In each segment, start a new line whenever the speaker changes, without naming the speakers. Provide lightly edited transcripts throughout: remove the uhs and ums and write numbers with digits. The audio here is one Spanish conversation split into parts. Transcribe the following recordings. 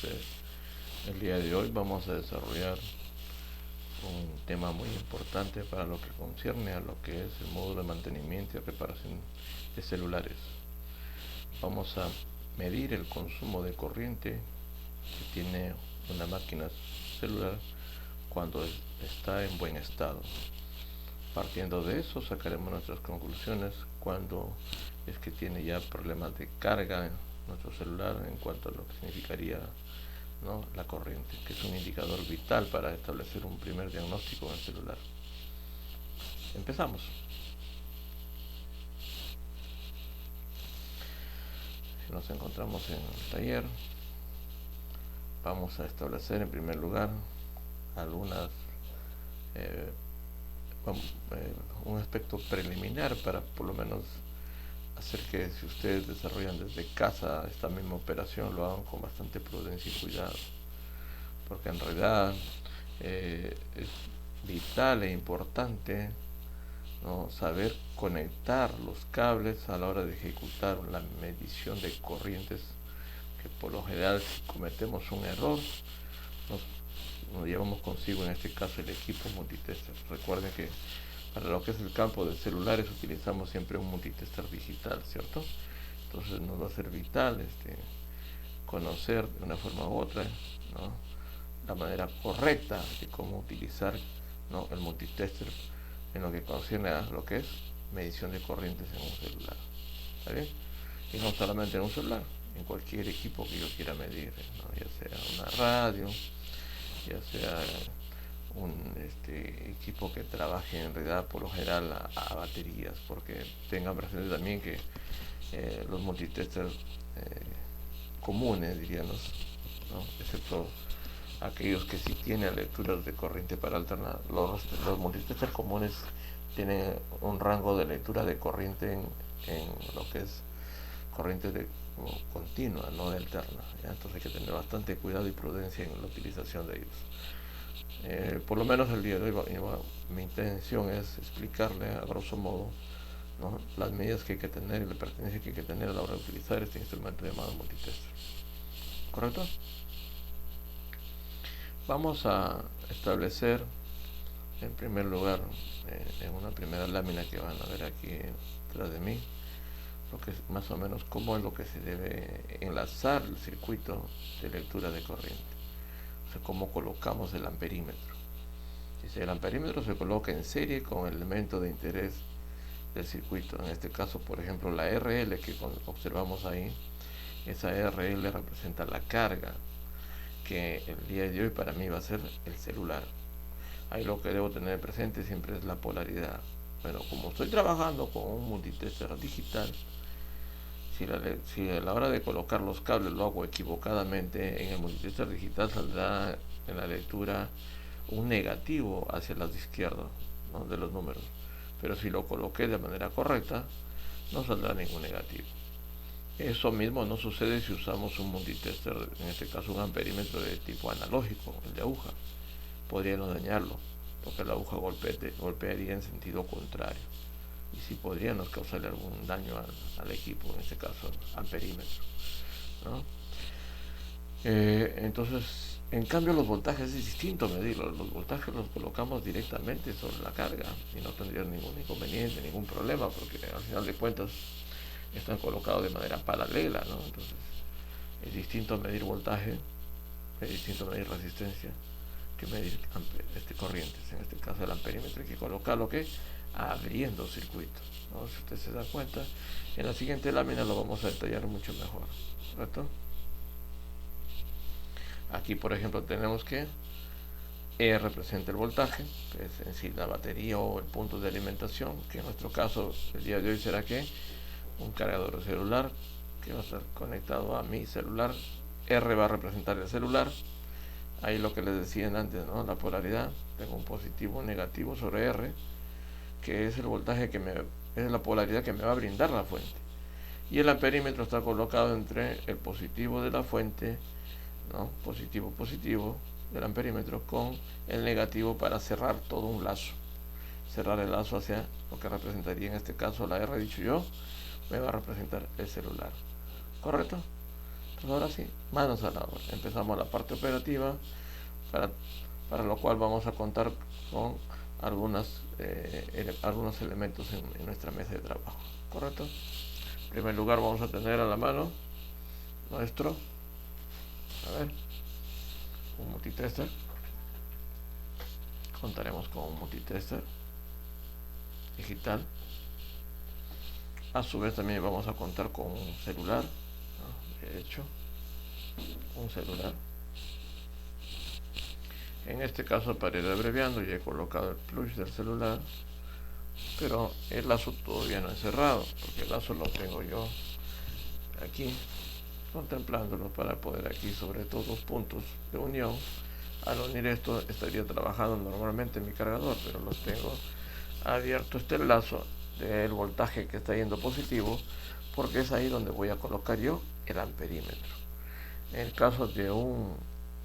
ustedes. El día de hoy vamos a desarrollar un tema muy importante para lo que concierne a lo que es el módulo de mantenimiento y reparación de celulares. Vamos a medir el consumo de corriente que tiene una máquina celular cuando está en buen estado. Partiendo de eso sacaremos nuestras conclusiones cuando es que tiene ya problemas de carga en nuestro celular en cuanto a lo que significaría, ¿no?, la corriente, que es un indicador vital para establecer un primer diagnóstico en el celular. Empezamos. Nos encontramos en el taller. Vamos a establecer en primer lugar algunas un aspecto preliminar para por lo menos hacer que, si ustedes desarrollan desde casa esta misma operación, lo hagan con bastante prudencia y cuidado, porque en realidad es vital e importante, ¿no?, saber conectar los cables a la hora de ejecutar la medición de corrientes, que por lo general, si cometemos un error, nos llevamos consigo en este caso el equipo multitester. Recuerden que para lo que es el campo de celulares utilizamos siempre un multitester digital, ¿cierto? Entonces nos va a ser vital conocer de una forma u otra, ¿no?, la manera correcta de cómo utilizar, ¿no?, el multitester en lo que concierne a lo que es medición de corrientes en un celular. ¿Está bien? Y no solamente en un celular, en cualquier equipo que yo quiera medir, ¿no?, ya sea una radio, ya sea un equipo que trabaje en realidad por lo general a baterías, porque tengan presente también que los multitesters comunes, diríamos, ¿no?, excepto aquellos que sí tienen lecturas de corriente para alternar, los multitesters comunes tienen un rango de lectura de corriente en lo que es corriente de continua, no de alterna, ¿ya? Entonces hay que tener bastante cuidado y prudencia en la utilización de ellos. Por lo menos el día de hoy mi intención es explicarle a grosso modo, ¿no?, las medidas que hay que tener y la pertenencia que hay que tener a la hora de utilizar este instrumento llamado multitester. ¿Correcto? Vamos a establecer en primer lugar, en una primera lámina que van a ver aquí detrás de mí, lo que es más o menos cómo es lo que se debe enlazar el circuito de lectura de corriente. O sea, cómo colocamos el amperímetro. Dice, el amperímetro se coloca en serie con el elemento de interés del circuito. En este caso, por ejemplo, la RL que observamos ahí, esa RL representa la carga, que el día de hoy para mí va a ser el celular. Ahí lo que debo tener presente siempre es la polaridad. Bueno, como estoy trabajando con un multitester digital, si a la hora de colocar los cables lo hago equivocadamente, en el multitester digital saldrá en la lectura un negativo hacia el lado izquierdo, ¿no?, de los números. Pero si lo coloqué de manera correcta, no saldrá ningún negativo. Eso mismo no sucede si usamos un multitester, en este caso un amperímetro de tipo analógico, el de aguja. Podríamos dañarlo, porque la aguja golpearía en sentido contrario, y sí podríamos causarle algún daño al equipo, en este caso al perímetro, ¿no? Entonces, en cambio, los voltajes es distinto medirlos. Los voltajes los colocamos directamente sobre la carga y no tendría ningún inconveniente, ningún problema, porque al final de cuentas están colocados de manera paralela, ¿no? Entonces, es distinto medir voltaje, es distinto medir resistencia que medir corrientes. En este caso, el amperímetro hay que colocarlo que abriendo circuitos, ¿no? Si usted se da cuenta, en la siguiente lámina lo vamos a detallar mucho mejor, ¿correcto? Aquí, por ejemplo, tenemos que E representa el voltaje, que es en sí la batería o el punto de alimentación, que en nuestro caso el día de hoy será que un cargador celular que va a estar conectado a mi celular. R va a representar el celular. Ahí lo que les decía antes, ¿no?, la polaridad. Tengo un positivo, un negativo sobre R, que es el voltaje es la polaridad que me va a brindar la fuente. Y el amperímetro está colocado entre el positivo de la fuente, ¿no?, positivo del amperímetro, con el negativo para cerrar todo un lazo. Cerrar el lazo hacia lo que representaría en este caso la R, dicho yo, me va a representar el celular. ¿Correcto? Entonces ahora sí, manos a la obra. Empezamos la parte operativa, para, para lo cual vamos a contar con algunos elementos en nuestra mesa de trabajo, ¿correcto? En primer lugar vamos a tener a la mano nuestro, a ver, un multitester. Contaremos con un multitester digital. A su vez también vamos a contar con un celular, ¿no? De hecho, un celular. En este caso, para ir abreviando, ya he colocado el plus del celular, pero el lazo todavía no es cerrado, porque el lazo lo tengo yo aquí, contemplándolo para poder aquí sobre todos los puntos de unión. Al unir esto estaría trabajando normalmente mi cargador, pero lo tengo abierto este lazo del voltaje que está yendo positivo, porque es ahí donde voy a colocar yo el amperímetro. En el caso de un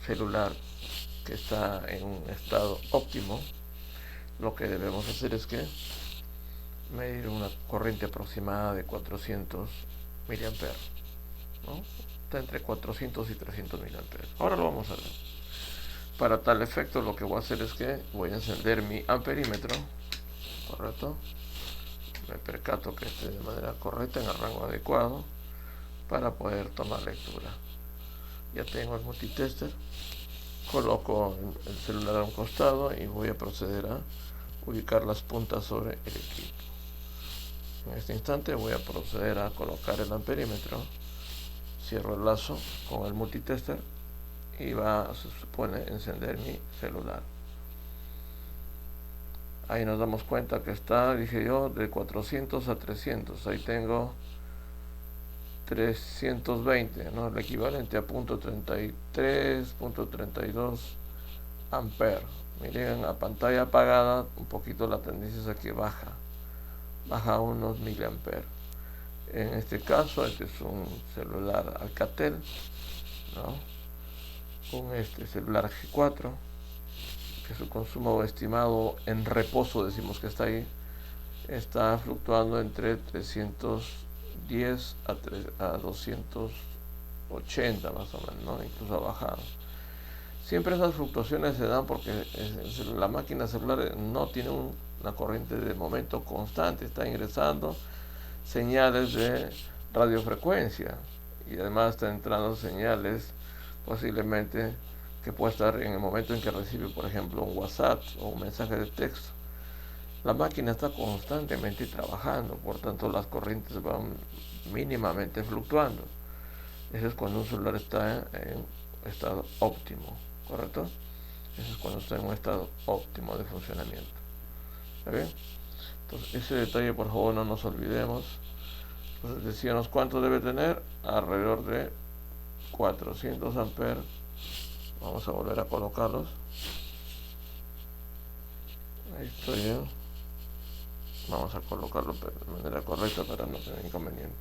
celular que está en un estado óptimo, lo que debemos hacer es que medir una corriente aproximada de 400 miliamperes, ¿no? Está entre 400 y 300 miliamperes. Ahora lo vamos a ver. Para tal efecto, lo que voy a hacer es que voy a encender mi amperímetro, ¿correcto? Me percato que esté de manera correcta, en el rango adecuado, para poder tomar lectura. Ya tengo el multitester, coloco el celular a un costado y voy a proceder a ubicar las puntas sobre el equipo. En este instante voy a proceder a colocar el amperímetro, cierro el lazo con el multitester y va, se supone, encender mi celular. Ahí nos damos cuenta que está, dije yo, de 400 a 300. Ahí tengo 320, ¿no? El equivalente a .33, .32 amperes. Miren, a pantalla apagada, un poquito la tendencia es a que baja a unos miliamperes. En este caso, este es un celular Alcatel, ¿no? Un celular G4, que su consumo estimado en reposo, decimos que está ahí, está fluctuando entre 310 a 280 más o menos, ¿no? Incluso ha bajado. Siempre esas fluctuaciones se dan porque la máquina celular no tiene una corriente de momento constante, está ingresando señales de radiofrecuencia y además está entrando señales posiblemente que puede estar en el momento en que recibe, por ejemplo, un WhatsApp o un mensaje de texto. La máquina está constantemente trabajando, por tanto las corrientes van mínimamente fluctuando. Eso es cuando un celular está en estado óptimo, ¿correcto? Eso es cuando está en un estado óptimo de funcionamiento. ¿Está bien? Entonces ese detalle por favor no nos olvidemos. Entonces decíamos cuánto debe tener, alrededor de 400 amperes. Vamos a volver a colocarlos. Ahí estoy yo. Vamos a colocarlo de manera correcta para no tener inconvenientes.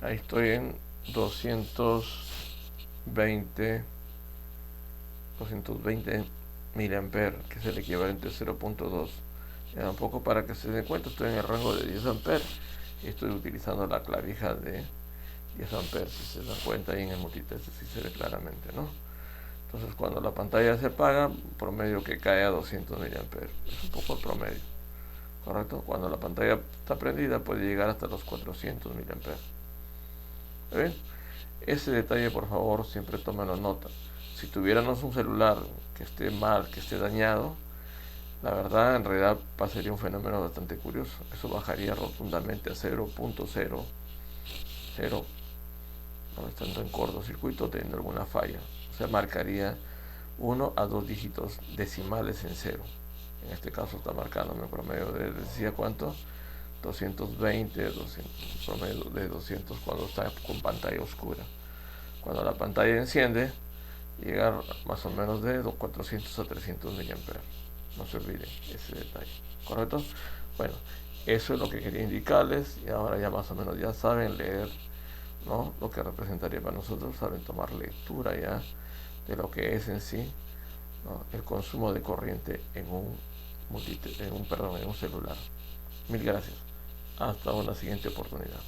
Ahí estoy en 220 miliamperes, que es el equivalente a 0.2. Ya un poco para que se den cuenta, estoy en el rango de 10 amperes y estoy utilizando la clavija de 10 amperes. Si se dan cuenta ahí en el multitester, si se ve claramente, ¿no? Entonces cuando la pantalla se apaga, promedio que cae a 200 miliamperes. Es un poco el promedio, ¿correcto? Cuando la pantalla está prendida puede llegar hasta los 400 miliamperes. ¿Ven? Ese detalle por favor siempre tómenlo nota. Si tuviéramos un celular que esté mal, que esté dañado, la verdad en realidad pasaría un fenómeno bastante curioso. Eso bajaría rotundamente a 0.00, no estando en cortocircuito, teniendo alguna falla. O sea, marcaría 1 a 2 dígitos decimales en cero. En este caso está marcándome un promedio de, decía cuánto, 220, 200, promedio de 200 cuando está con pantalla oscura. Cuando la pantalla enciende, llega más o menos de 400 a 300 miliamperes. No se olviden ese detalle, ¿correcto? Bueno, eso es lo que quería indicarles y ahora ya más o menos ya saben leer, ¿no? Lo que representaría para nosotros, saben tomar lectura ya de lo que es en sí, ¿no? El consumo de corriente en un celular. Mil gracias. Hasta una siguiente oportunidad.